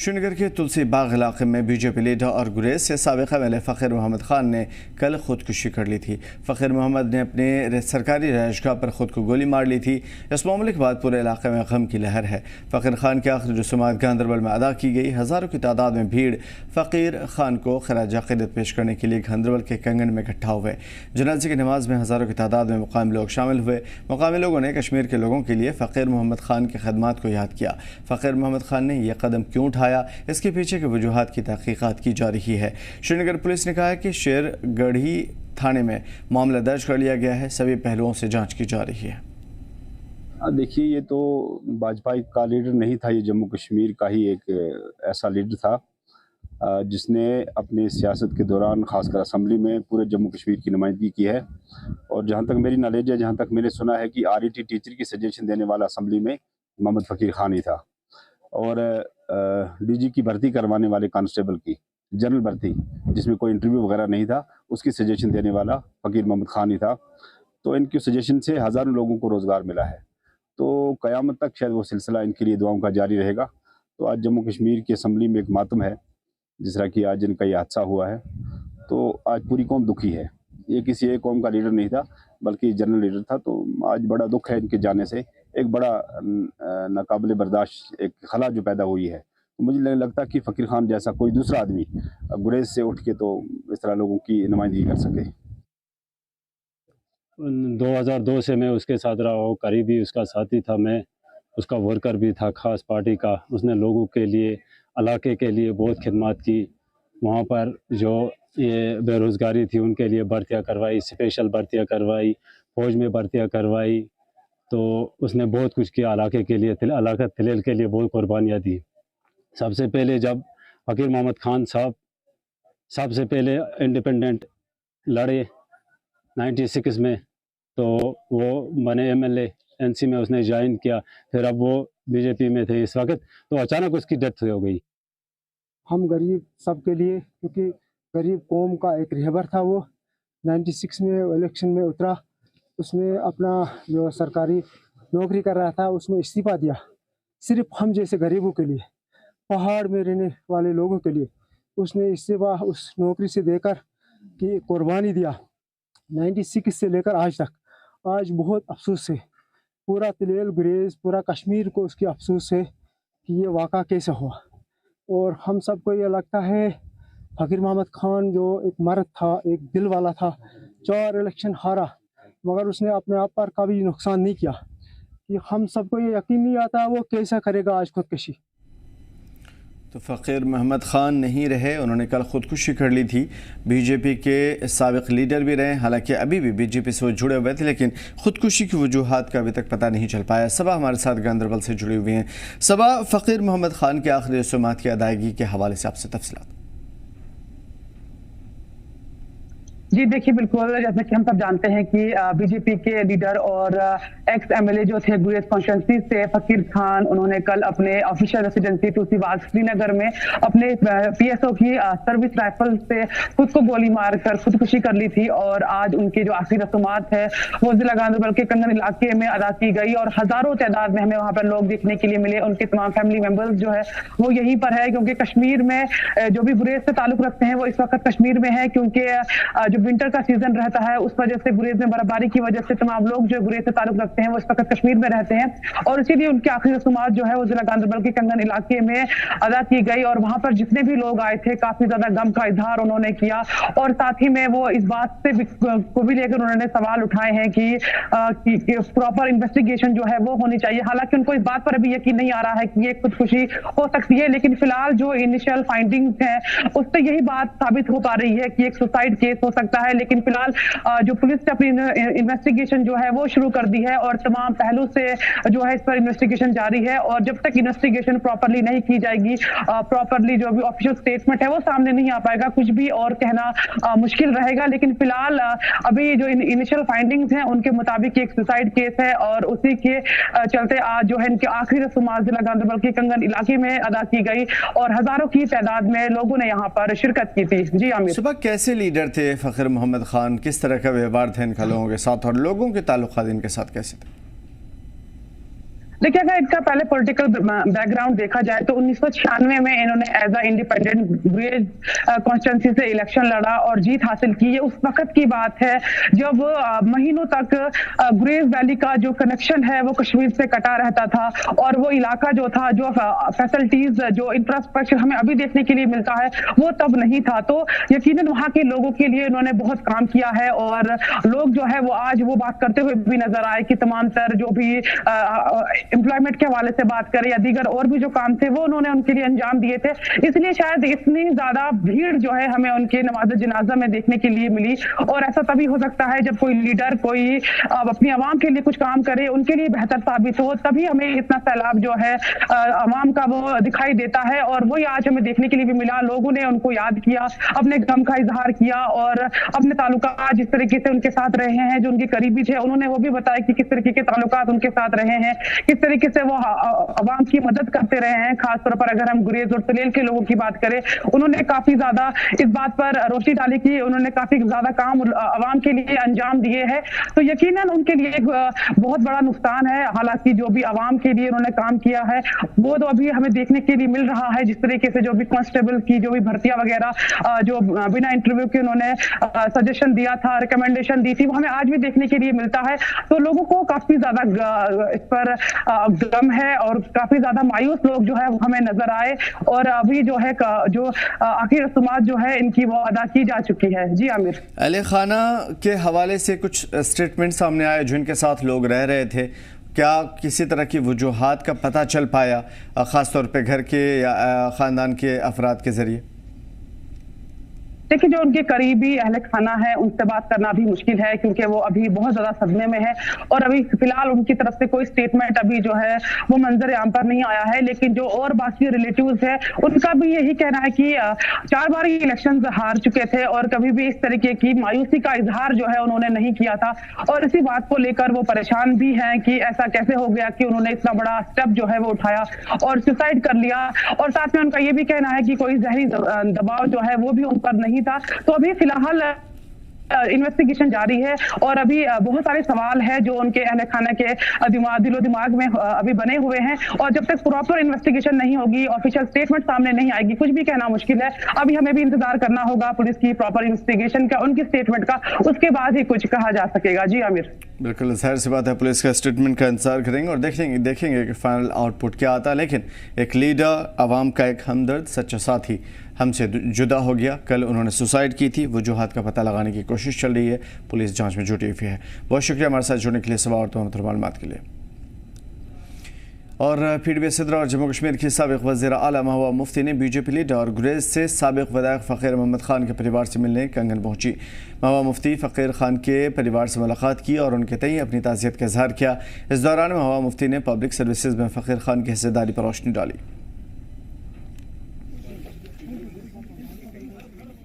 श्रीनगर के तुलसी बाग इलाके में बीजेपी लीडर और गुरेज से साबिक़ एमएलए फ़कीर मोहम्मद ख़ान ने कल खुदकुशी कर ली थी। फ़कीर मोहम्मद ने अपने सरकारी रहायशगाह पर खुद को गोली मार ली थी। इस मामले के बाद पूरे इलाके में गम की लहर है। फ़कीर ख़ान की आखिरी रसूमात गांदरबल में अदा की गई। हज़ारों की तादाद में भीड़ फ़कीर ख़ान को खराज अक़ीदत पेश करने के लिए गांदरबल के कंगन में इकट्ठा हुए। जनाज़े की नमाज में हज़ारों की तादाद में मुकामी लोग शामिल हुए। मुकामी लोगों ने कश्मीर के लोगों के लिए फ़कीर मोहम्मद ख़ान की खदमात को याद किया। फ़कीर मोहम्मद ख़ान ने यह कदम क्यों उठाया, इसके पीछे के वजूहात की तहकीकात की जा रही है। श्रीनगर पुलिस ने कहा है कि शेरगढ़ी थाने में मामला दर्ज कर लिया गया है। सभी पहलुओं से जांच की जा रही है। देखिए, ये तो भाजपा का लीडर नहीं था, ये जम्मू कश्मीर का ही एक ऐसा लीडर था जिसने अपनी सियासत के दौरान खासकर असम्बली में पूरे जम्मू कश्मीर की नुमाइंदगी की है। और जहाँ तक मेरी नॉलेज है, जहाँ तक मैंने सुना है कि RET टीचर की सजेशन देने वाला असम्बली में मोहम्मद फ़कीर ख़ान ही था। और DG की भर्ती करवाने वाले कांस्टेबल की जनरल भर्ती, जिसमें कोई इंटरव्यू वगैरह नहीं था, उसकी सजेशन देने वाला फ़कीर मोहम्मद ख़ान ही था। तो इनकी सजेशन से हज़ारों लोगों को रोज़गार मिला है। तो क़यामत तक शायद वो सिलसिला इनके लिए दुआओं का जारी रहेगा। तो आज जम्मू कश्मीर की असम्बली में एक मातम है, जिस तरह कि आज इनका ये हादसा हुआ है। तो आज पूरी कौम दुखी है। ये किसी एक कौम का लीडर नहीं था, बल्कि जनरल लीडर था। तो आज बड़ा दुख है इनके जाने से। एक बड़ा नाकाबिले बर्दाश्त एक खला जो पैदा हुई है। तो मुझे नहीं लगता कि फ़कीर ख़ान जैसा कोई दूसरा आदमी गुरेज से उठ के तो इस तरह लोगों की नुमाइंदगी कर सके। 2002 से मैं उसके साथ रहा हूँ, करीबी उसका साथी था, मैं उसका वर्कर भी था ख़ास पार्टी का। उसने लोगों के लिए, इलाके के लिए बहुत खिदमत की। वहाँ पर जो ये बेरोज़गारी थी उनके लिए भर्तियाँ करवाई, स्पेशल भर्तियाँ करवाई, फ़ौज में भर्तियाँ करवाई। तो उसने बहुत कुछ किया इलाके के लिए, इलाका तिलेल के लिए बहुत कुर्बानियाँ दी। सबसे पहले जब फ़कीर मोहम्मद ख़ान साहब सबसे पहले इंडिपेंडेंट लड़े 96 में, तो वो बने MLA, NC में उसने ज्वाइन किया। फिर अब वो BJP में थे इस वक्त, तो अचानक उसकी डेथ हो गई। हम गरीब सबके लिए, क्योंकि गरीब कौम का एक रहबर था वो। 96 में इलेक्शन में उतरा, उसने अपना जो सरकारी नौकरी कर रहा था उसमें इस्तीफ़ा दिया, सिर्फ हम जैसे गरीबों के लिए, पहाड़ में रहने वाले लोगों के लिए उसने इस्तीफ़ा उस नौकरी से देकर कि कुर्बानी दिया। 96 से लेकर आज तक, आज बहुत अफसोस है, पूरा तिलेल गुरेज पूरा कश्मीर को उसकी अफसोस है कि ये वाक़ा कैसे हुआ। और हम सबको ये लगता है फ़कीर मोहम्मद ख़ान जो एक मर्द था, एक दिल वाला था, 4 इलेक्शन हारा मगर उसने अपने आप पर कभी नुकसान नहीं किया। कि हम सबको ये यकीन नहीं आता वो कैसा करेगा आज खुदकुशी। तो फ़कीर मोहम्मद ख़ान नहीं रहे, उन्होंने कल खुदकुशी कर ली थी। बीजेपी के साबिक़ लीडर भी रहे, हालांकि अभी भी बीजेपी से वो जुड़े हुए थे, लेकिन खुदकुशी की वजूहात का अभी तक पता नहीं चल पाया। सबा हमारे साथ गांदरबल से जुड़ी हुई हैं। सबा, फ़कीर मोहम्मद ख़ान के आखिरी रसूमात की अदायगी के हवाले से आपसे तफसीलात। जी देखिए, बिल्कुल जैसे कि हम सब जानते हैं कि BJP के लीडर और एक्स MLA जो थे गुरेज कॉन्स्टिट्यूंसी से फ़कीर ख़ान, उन्होंने कल अपने ऑफिशियल रेसिडेंसी तुलसी बाग श्रीनगर में अपने PSO की सर्विस राइफल से खुद को गोली मारकर खुदकुशी कर ली थी। और आज उनकी जो आखिरी रसूमात है वो जिला गांदरबल के कंगन इलाके में अदा की गई और हज़ारों तादाद में हमें वहाँ पर लोग देखने के लिए मिले। उनके तमाम फैमिली मेम्बर्स जो है वो यहीं पर है, क्योंकि कश्मीर में जो भी गुरेज से ताल्लुक़ रखते हैं वो इस वक्त कश्मीर में है, क्योंकि जो विंटर का सीजन रहता है उस वजह से गुरेज में बर्फबारी की वजह से तमाम लोग जो गुरेज से ताल्लुक रखते हैं वो इस वक्त कश्मीर में रहते हैं। और इसीलिए उनकी आखिरी रसूमात जो है वो जिला गांदरबल के कंगन इलाके में अदा की गई। और वहां पर जितने भी लोग आए थे काफी ज्यादा गम का इजहार उन्होंने किया। और साथ ही में वो इस बात से को भी लेकर उन्होंने सवाल उठाए हैं कि प्रॉपर इन्वेस्टिगेशन जो है वो होनी चाहिए। हालांकि उनको इस बात पर अभी यकीन नहीं आ रहा है कि ये खुदकुशी हो सकती है, लेकिन फिलहाल जो इनिशियल फाइंडिंग्स है उससे यही बात साबित हो पा रही है कि एक सुसाइड केस हो सकता है। लेकिन फिलहाल जो पुलिस ने अपनी इन्वेस्टिगेशन जो है वो शुरू कर दी है और तमाम पहलू से जो है इस पर इन्वेस्टिगेशन जारी है। और जब तक इन्वेस्टिगेशन प्रॉपरली नहीं की जाएगी, प्रॉपरली जो भी ऑफिशियल स्टेटमेंट है वो सामने नहीं आ पाएगा, कुछ भी और कहना मुश्किल रहेगा। लेकिन फिलहाल अभी जो इनिशियल फाइंडिंग्स हैं उनके मुताबिक एक सुसाइड केस है और उसी के चलते आज जो है इनके आखिरी रसूमात जिला गांदरबल के कंगन इलाके में अदा की गई और हजारों की तादाद में लोगों ने यहाँ पर शिरकत की थी। जी आमिर। सुबह कैसे लीडर थे फ़कीर मोहम्मद ख़ान, किस तरह का व्यवहार था इनका लोगों के साथ और लोगों के ताल्लुकात इनके साथ कैसे थे? देखिए, अगर इनका पहले पॉलिटिकल बैकग्राउंड देखा जाए तो 1996 में इन्होंने as a independent Gurez constituency से इलेक्शन लड़ा और जीत हासिल की। ये उस वक्त की बात है जब महीनों तक गुरेज वैली का जो कनेक्शन है वो कश्मीर से कटा रहता था और वो इलाका जो था, जो फैसिलिटीज, जो इंफ्रास्ट्रक्चर हमें अभी देखने के लिए मिलता है वो तब नहीं था। तो यकीनन वहां के लोगों के लिए इन्होंने बहुत काम किया है और लोग जो है वो आज वो बात करते हुए भी नजर आए कि तमाम तर जो भी एम्प्लॉयमेंट के हवाले से बात करें या दीगर और भी जो काम थे वो उन्होंने उनके लिए अंजाम दिए थे। इसलिए शायद इतनी ज्यादा भीड़ जो है हमें उनके नमाज जनाजा में देखने के लिए मिली। और ऐसा तभी हो सकता है जब कोई लीडर, कोई अपनी आवाम के लिए कुछ काम करे, उनके लिए बेहतर साबित हो, तभी हमें इतना सैलाब जो है आवाम का वो दिखाई देता है। और वही आज हमें देखने के लिए भी मिला। लोगों ने उनको याद किया, अपने गम का इजहार किया और अपने ताल्लुकात जिस तरीके से उनके साथ रहे हैं, जो उनके करीबी थे, उन्होंने वो भी बताया कि किस तरीके के ताल्लुकात उनके साथ रहे हैं, किस तरीके से वो आवाम की मदद करते रहे हैं। खासतौर पर अगर हम गुरेज और सलेल के लोगों की बात करें, उन्होंने काफी ज्यादा इस बात पर रोशनी डाली कि उन्होंने काफी ज्यादा काम आवाम के लिए अंजाम दिए हैं। तो यकीनन उनके लिए एक बहुत बड़ा नुकसान है। हालांकि जो भी आवाम के लिए उन्होंने काम किया है वो तो अभी हमें देखने के लिए मिल रहा है। जिस तरीके से जो भी कांस्टेबल की जो भी भर्तियां वगैरह जो बिना इंटरव्यू के उन्होंने सजेशन दिया था, रिकमेंडेशन दी थी, वो हमें आज भी देखने के लिए मिलता है। तो लोगों को काफी ज्यादा इस पर गम है और काफी ज्यादा मायूस लोग जो है वो हमें नजर आए। और अभी जो है जो आखिरी रस्मात जो है इनकी वो अदा की जा चुकी है। जी आमिर, अहले खाना के हवाले से कुछ स्टेटमेंट सामने आए जिनके साथ लोग रह रहे थे, क्या किसी तरह की वजूहात का पता चल पाया, ख़ास तौर पे घर के या ख़ानदान के अफराद के ज़रिए? देखिए, जो उनके करीबी अहले खाना है उनसे बात करना भी मुश्किल है क्योंकि वो अभी बहुत ज्यादा सदमे में है और अभी फिलहाल उनकी तरफ से कोई स्टेटमेंट अभी जो है वो मंजर आम पर नहीं आया है। लेकिन जो और बाकी रिलेटिव्स है उनका भी यही कहना है कि 4 बार ही इलेक्शन हार चुके थे और कभी भी इस तरीके की मायूसी का इजहार जो है उन्होंने नहीं किया था। और इसी बात को लेकर वो परेशान भी है कि ऐसा कैसे हो गया कि उन्होंने इतना बड़ा स्टेप जो है वो उठाया और सुसाइड कर लिया। और साथ में उनका ये भी कहना है कि कोई जहरी दबाव जो है वो भी उन पर नहीं था। तो अभी फिलहाल इन्वेस्टिगेशन जारी है और अभी बहुत सारे सवाल है जो उनके अहले खाना के दिलो दिमाग में अभी बने हुए हैं। और जब तक प्रॉपर इन्वेस्टिगेशन नहीं होगी, ऑफिशियल स्टेटमेंट सामने नहीं आएगी, कुछ भी कहना मुश्किल है। अभी हमें भी इंतजार करना होगा पुलिस की प्रॉपर इन्वेस्टिगेशन का, उनकी स्टेटमेंट का, उसके बाद ही कुछ कहा जा सकेगा। जी आमिर, बिल्कुल जाहिर सी बात है, पुलिस का स्टेटमेंट का इंतजार करेंगे और देखेंगे कि फाइनल आउटपुट क्या आता है। लेकिन एक लीडर, आवाम का एक हमदर्द, सच्चा साथी हमसे जुदा हो गया। कल उन्होंने सुसाइड की थी। वजूहात का पता लगाने की कोशिश चल रही है, पुलिस जांच में जुटी हुई है। बहुत शुक्रिया हमारे साथ जुड़ने के लिए, सवाल और मालूमात के लिए। और PDB सदर और जम्मू कश्मीर की साबिक़ वज़ीर आला महबूबा मुफ्ती ने BJP लीडर और गुरेज से साबिक़ विधायक फ़कीर मोहम्मद ख़ान के परिवार से मिलने कंगन पहुंची। महबूबा मुफ्ती फ़कीर ख़ान के परिवार से मुलाकात की और उनके तय अपनी ताज़ियत का इज़हार किया। इस दौरान महबूबा मुफ्ती ने पब्लिक सर्विसेज में फ़कीर ख़ान की हिस्सेदारी पर रोशनी डाली।